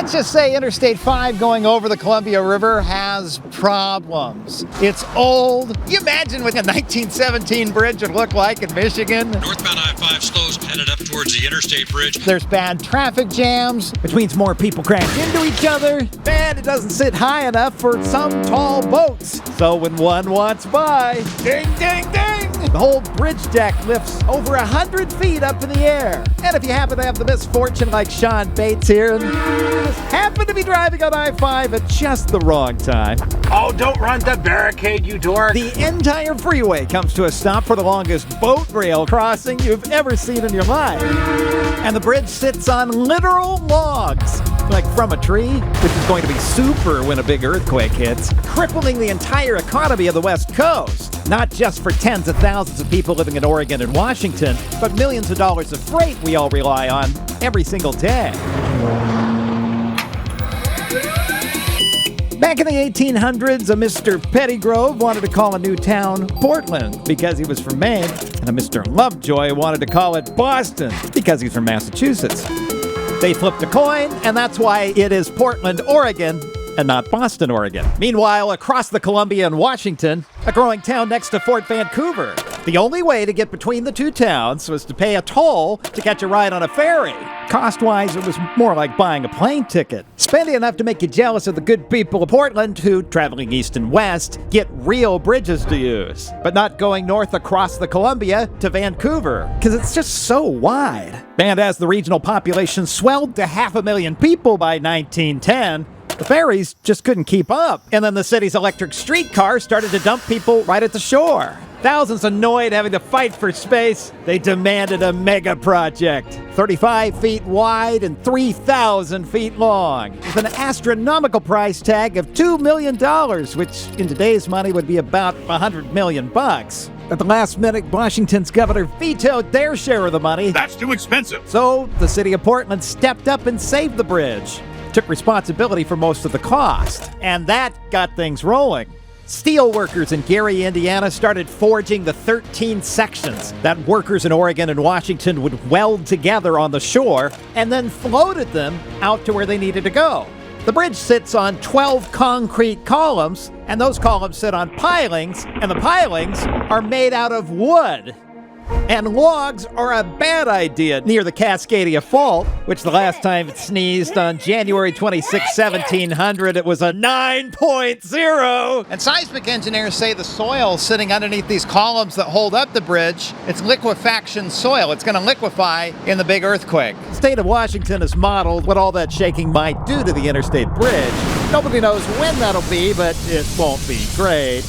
Let's just say Interstate 5 going over the Columbia River has problems. It's old. Can you imagine what a 1917 bridge would look like in Michigan? Northbound I-5 slows headed up towards the Interstate Bridge. There's bad traffic jams, which means more people crash into each other, and it doesn't sit high enough for some tall boats. So when one wants by, ding, ding, ding, the whole bridge deck lifts over 100 feet up in the air. And if you happen to have the misfortune like Sean Bates here, and just happen to be driving on I-5 at just the wrong time. Oh, don't run the barricade, you dork. The entire freeway comes to a stop for the longest boat rail crossing you've ever seen in your life. And the bridge sits on literal logs, like from a tree, which is going to be super when a big earthquake hits, crippling the entire economy of the West Coast. Not just for tens of thousands of people living in Oregon and Washington, but millions of dollars of freight we all rely on every single day. Back in the 1800s, a Mr. Pettygrove wanted to call a new town Portland because he was from Maine, and a Mr. Lovejoy wanted to call it Boston because he's from Massachusetts. They flipped a coin, and that's why it is Portland, Oregon, and not Boston, Oregon. Meanwhile, across the Columbia in Washington, a growing town next to Fort Vancouver, the only way to get between the two towns was to pay a toll to catch a ride on a ferry. Cost-wise, it was more like buying a plane ticket. Spendy enough to make you jealous of the good people of Portland who, traveling east and west, get real bridges to use, but not going north across the Columbia to Vancouver, because it's just so wide. And as the regional population swelled to 500,000 people by 1910, the ferries just couldn't keep up. And then the city's electric streetcar started to dump people right at the shore. Thousands annoyed having to fight for space, they demanded a Megaproject. 35 feet wide and 3,000 feet long, with an astronomical price tag of $2 million, which in today's money would be about $100 million. At the last minute, Washington's governor vetoed their share of the money. That's too expensive. So the city of Portland stepped up and saved the bridge, took responsibility for most of the cost, and that got things rolling. Steel workers in Gary, Indiana started forging the 13 sections that workers in Oregon and Washington would weld together on the shore and then floated them out to where they needed to go. The bridge sits on 12 concrete columns, and those columns sit on pilings, and the pilings are made out of wood. And logs are a bad idea near the Cascadia Fault, which the last time it sneezed on January 26, 1700, it was a 9.0. And seismic engineers say the soil sitting underneath these columns that hold up the bridge, it's liquefaction soil. It's going to liquefy in the big earthquake. The state of Washington has modeled what all that shaking might do to the Interstate Bridge. Nobody knows when that'll be, but it won't be great.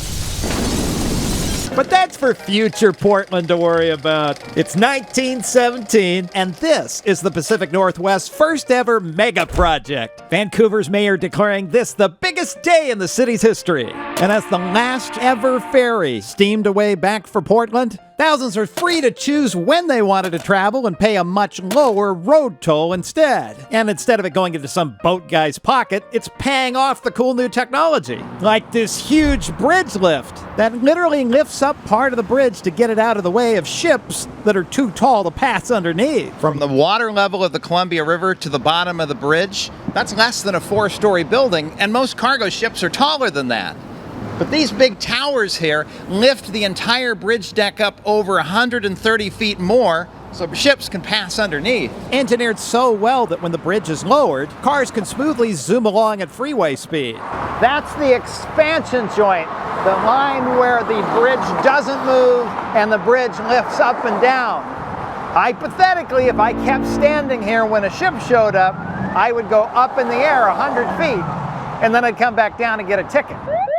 But that's for future Portland to worry about. It's 1917, and this is the Pacific Northwest's first ever Megaproject. Vancouver's mayor declaring this the biggest day in the city's history. And as the last ever ferry steamed away back for Portland, thousands are free to choose when they wanted to travel and pay a much lower road toll instead. And instead of it going into some boat guy's pocket, it's paying off the cool new technology. Like this huge bridge lift that literally lifts up part of the bridge to get it out of the way of ships that are too tall to pass underneath. From the water level of the Columbia River to the bottom of the bridge, that's less than a 4-story building, and most cargo ships are taller than that. But these big towers here lift the entire bridge deck up over 130 feet more, so ships can pass underneath. Engineered so well that when the bridge is lowered, cars can smoothly zoom along at freeway speed. That's the expansion joint, the line where the bridge doesn't move and the bridge lifts up and down. Hypothetically, if I kept standing here when a ship showed up, I would go up in the air 100 feet, and then I'd come back down and get a ticket.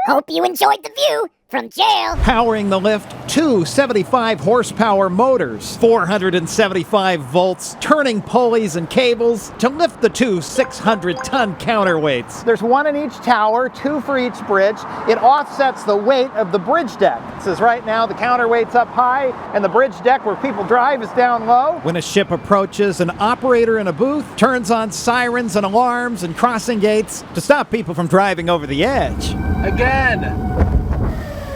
Hope you enjoyed the view from jail. Powering the lift, two 75 horsepower motors, 475 volts, turning pulleys and cables to lift the two 600-ton counterweights. There's one in each tower, two for each bridge. It offsets the weight of the bridge deck. It says right now the counterweight's up high and the bridge deck where people drive is down low. When a ship approaches, an operator in a booth turns on sirens and alarms and crossing gates to stop people from driving over the edge. Again.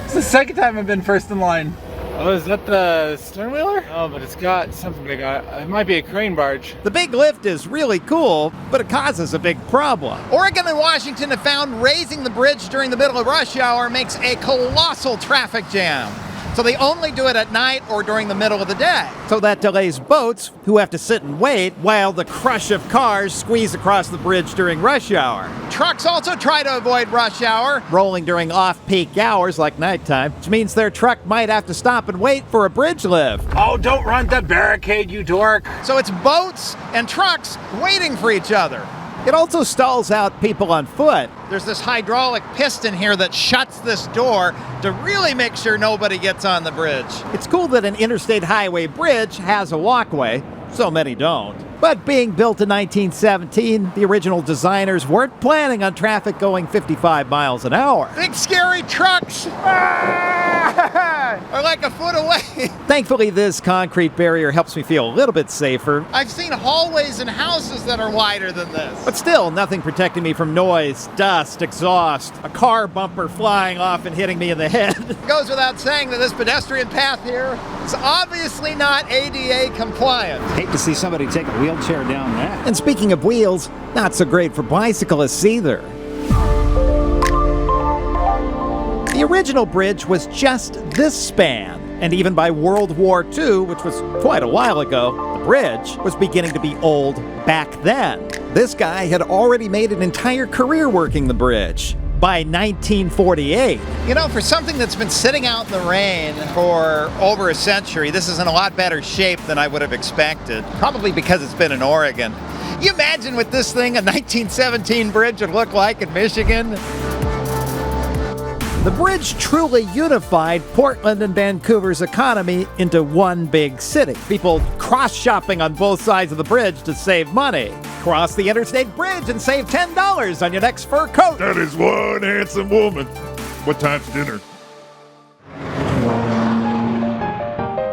It's the second time I've been first in line. Oh, is that the stern wheeler? Oh, but it's got something big on it. It might be a crane barge. The big lift is really cool, but it causes a big problem. Oregon and Washington have found raising the bridge during the middle of rush hour makes a colossal traffic jam. So they only do it at night or during the middle of the day. So that delays boats who have to sit and wait while the crush of cars squeeze across the bridge during rush hour. Trucks also try to avoid rush hour, rolling during off-peak hours like nighttime, which means their truck might have to stop and wait for a bridge lift. Oh, don't run the barricade, you dork. So it's boats and trucks waiting for each other. It also stalls out people on foot. There's this hydraulic piston here that shuts this door to really make sure nobody gets on the bridge. It's cool that an interstate highway bridge has a walkway. So many don't. But being built in 1917, the original designers weren't planning on traffic going 55 miles an hour. Big scary trucks are like a foot away. Thankfully, this concrete barrier helps me feel a little bit safer. I've seen hallways and houses that are wider than this. But still, nothing protecting me from noise, dust, exhaust, a car bumper flying off and hitting me in the head. It goes without saying that this pedestrian path here is obviously not ADA compliant. Hate to see somebody take a wheelchair down that. And speaking of wheels, not so great for bicyclists either. The original bridge was just this span, and even by World War II, which was quite a while ago, the bridge was beginning to be old back then. This guy had already made an entire career working the bridge. By 1948. You know, for something that's been sitting out in the rain for over a century, this is in a lot better shape than I would have expected. Probably because it's been in Oregon. You imagine what this thing, a 1917 bridge, would look like in Michigan? The bridge truly unified Portland and Vancouver's economy into one big city. People cross-shopping on both sides of the bridge to save money. Cross the Interstate Bridge and save $10 on your next fur coat. That is one handsome woman. What time's dinner?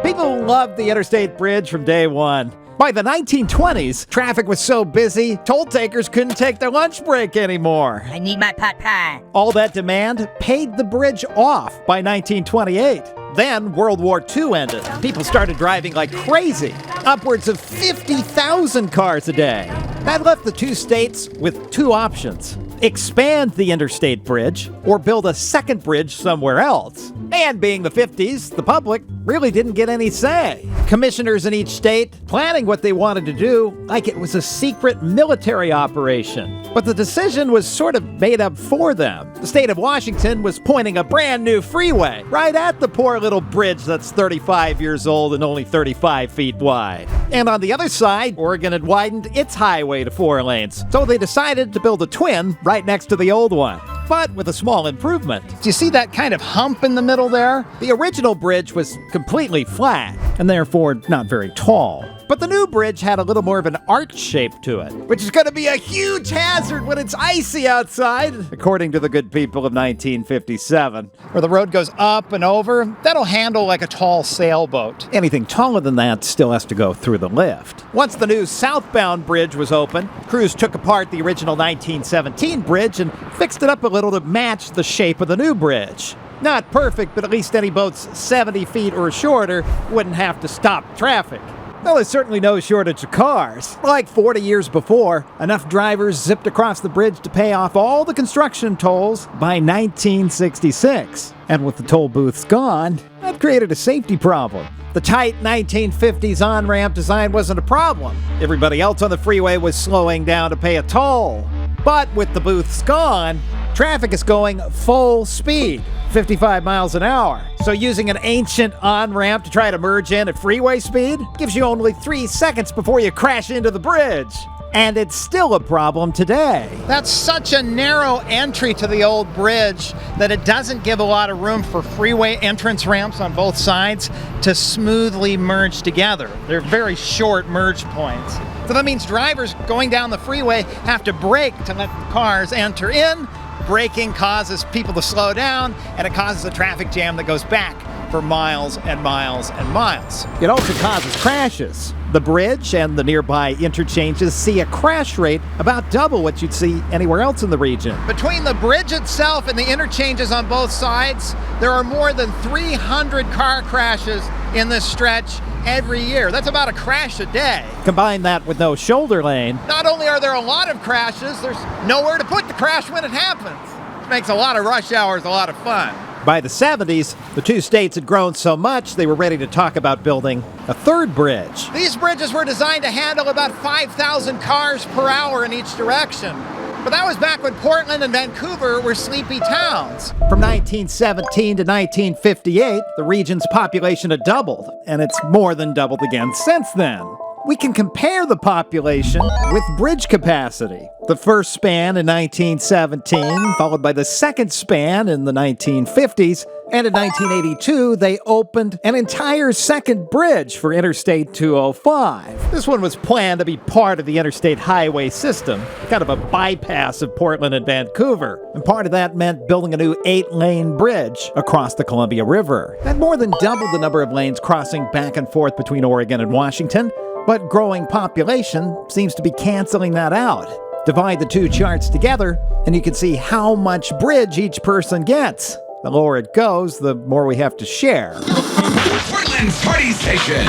People loved the Interstate Bridge from day one. By the 1920s, traffic was so busy, toll takers couldn't take their lunch break anymore. I need my pot pie. All that demand paid the bridge off by 1928. Then World War II ended. People started driving like crazy, upwards of 50,000 cars a day. That left the two states with two options: expand the Interstate Bridge or build a second bridge somewhere else. And being the 50s, the public really didn't get any say. Commissioners in each state planning what they wanted to do like it was a secret military operation. But the decision was sort of made up for them. The state of Washington was pointing a brand new freeway right at the poor little bridge that's 35 years old and only 35 feet wide. And on the other side, Oregon had widened its highway to 4 lanes. So they decided to build a twin right next to the old one, but with a small improvement. Do you see that kind of hump in the middle there? The original bridge was completely flat, and therefore not very tall. But the new bridge had a little more of an arch shape to it, which is going to be a huge hazard when it's icy outside, according to the good people of 1957. Where the road goes up and over, that'll handle like a tall sailboat. Anything taller than that still has to go through the lift. Once the new southbound bridge was open, crews took apart the original 1917 bridge and fixed it up a little to match the shape of the new bridge. Not perfect, but at least any boats 70 feet or shorter wouldn't have to stop traffic. Well, there's certainly no shortage of cars. Like 40 years before, enough drivers zipped across the bridge to pay off all the construction tolls by 1966. And with the toll booths gone, that created a safety problem. The tight 1950s on-ramp design wasn't a problem. Everybody else on the freeway was slowing down to pay a toll. But with the booths gone, traffic is going full speed, 55 miles an hour. So using an ancient on-ramp to try to merge in at freeway speed gives you only 3 seconds before you crash into the bridge. And it's still a problem today. That's such a narrow entry to the old bridge that it doesn't give a lot of room for freeway entrance ramps on both sides to smoothly merge together. They're very short merge points. So that means drivers going down the freeway have to brake to let the cars enter in. Braking causes people to slow down, and it causes a traffic jam that goes back for miles and miles and miles. It also causes crashes. The bridge and the nearby interchanges see a crash rate about double what you'd see anywhere else in the region. Between the bridge itself and the interchanges on both sides, there are more than 300 car crashes in this stretch every year. That's about a crash a day. Combine that with no shoulder lane. Not only are there a lot of crashes, there's nowhere to put the crash when it happens. It makes a lot of rush hours a lot of fun. By the 70s, the two states had grown so much they were ready to talk about building a third bridge. These bridges were designed to handle about 5,000 cars per hour in each direction. But that was back when Portland and Vancouver were sleepy towns. From 1917 to 1958, the region's population had doubled, and it's more than doubled again since then. We can compare the population with bridge capacity. The first span in 1917, followed by the second span in the 1950s, and in 1982, they opened an entire second bridge for Interstate 205. This one was planned to be part of the interstate highway system, kind of a bypass of Portland and Vancouver. And part of that meant building a new 8-lane bridge across the Columbia River. That more than doubled the number of lanes crossing back and forth between Oregon and Washington, but growing population seems to be canceling that out. Divide the two charts together, and you can see how much bridge each person gets. The lower it goes, the more we have to share. Portland's party station.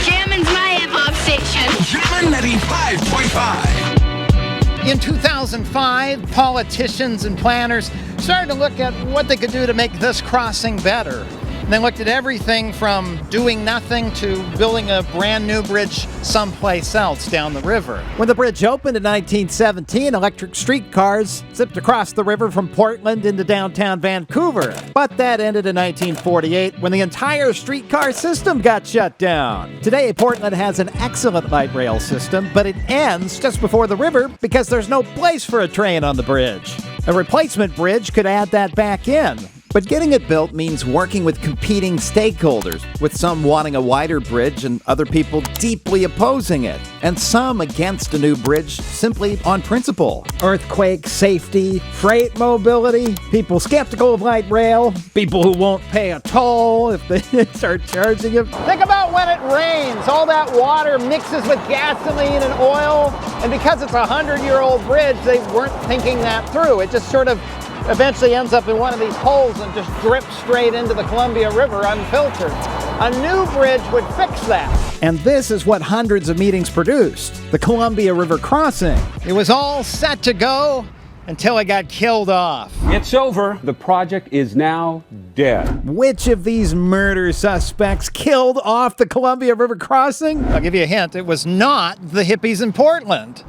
Jammin's my hip-hop station. Jammin' 95.5. In 2005, politicians and planners started to look at what they could do to make this crossing better. And they looked at everything from doing nothing to building a brand new bridge someplace else down the river. When the bridge opened in 1917, electric streetcars zipped across the river from Portland into downtown Vancouver. But that ended in 1948 when the entire streetcar system got shut down. Today, Portland has an excellent light rail system, but it ends just before the river because there's no place for a train on the bridge. A replacement bridge could add that back in. But getting it built means working with competing stakeholders, with some wanting a wider bridge and other people deeply opposing it, and some against a new bridge simply on principle. Earthquake safety, freight mobility, people skeptical of light rail, people who won't pay a toll if they start charging it. Think about when it rains, all that water mixes with gasoline and oil, and because it's a 100-year-old bridge, they weren't thinking that through. It just sort of eventually ends up in one of these holes and just drips straight into the Columbia River unfiltered. A new bridge would fix that. And this is what hundreds of meetings produced, the Columbia River crossing. It was all set to go until it got killed off. It's over. The project is now dead. Which of these murder suspects killed off the Columbia River crossing? I'll give you a hint. It was not the hippies in Portland.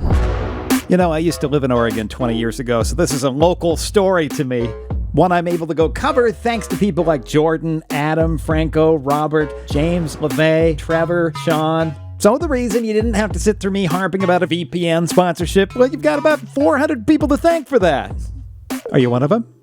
You know, I used to live in Oregon 20 years ago, so this is a local story to me. One I'm able to go cover thanks to people like Jordan, Adam, Franco, Robert, James, LeVay, Trevor, Sean. So the reason you didn't have to sit through me harping about a VPN sponsorship, well, you've got about 400 people to thank for that. Are you one of them?